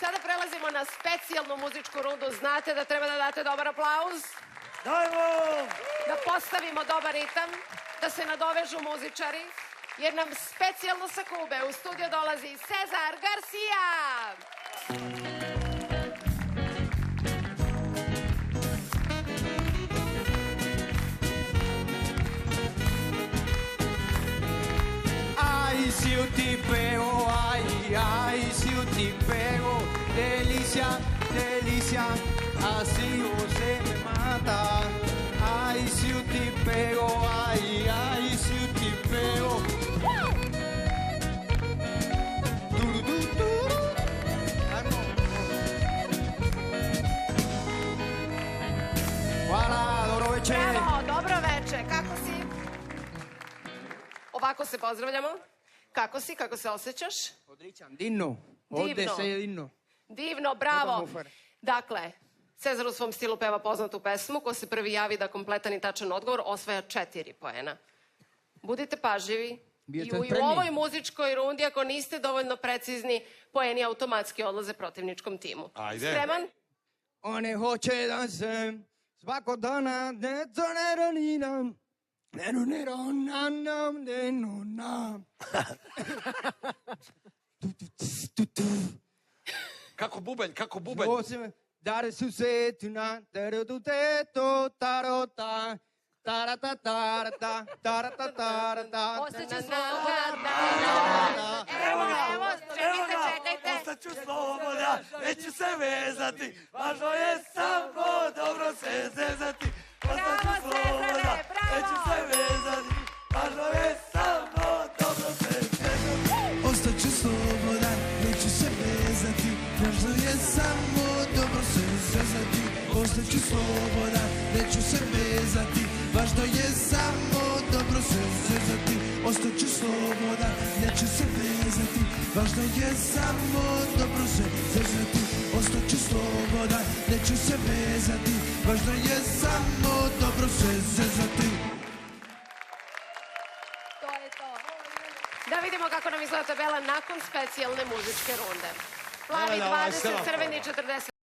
Sada prelazimo na specijalnu muzičku rundu. Znate da treba da date dobar aplauz. Dajmo! Da postavimo dobar ritam, da se nadovežu muzičari, jer nam specijalno sa Kube u studio dolazi Cezar Garcia. Ay, si yo te pego, ay, si yo te pego, delicia, delicia, así usted me mata. Ay, si yo te pego, ay, si yo te pego. Hvala, dobro večer. Bravo, dobro veče, kako si? Ovako se pozdravljamo. Kako si, kako se osjećaš? Odličan, divno. Ovdje se je divno. Divno, bravo. Dakle, Cezar u svom stilu peva poznatu pesmu. Ko se prvi javi da kompletan i tačan odgovor osvaja 4 poena. Budite pažljivi. I u ovoj muzičkoj rundi, ako niste dovoljno precizni, poeni automatski odlaze protivničkom timu. Ajde. Spreman? One hoće da se svako dana neconeronina. Kako bubanj, kako bubanj. Dare su se tuna, teru teto, tarota, tarata tarata, tarata tarata. Ostaću slobodan. Evo, čekajte. Ostaću slobodan, neću se vezati, važno je samo dobro se zezati. Ostaću slobodan, neću se vezati, važno je samo dobro se zezati. Ostaću slobodan, neću se vezati, važno je samo dobro se zezati. Ostaću slobodan, neću se vezati, važno je samo dobro se zezati. Ostaću slobodan, neću se vezati, važno je samo dobro se zezati. Ostaću slobodan, neću se vezati, važno je samo dobro se zezati. To je to. Da vidimo kako nam izgleda tabela nakon specijalne muzičke runde. Plavi 20, crveni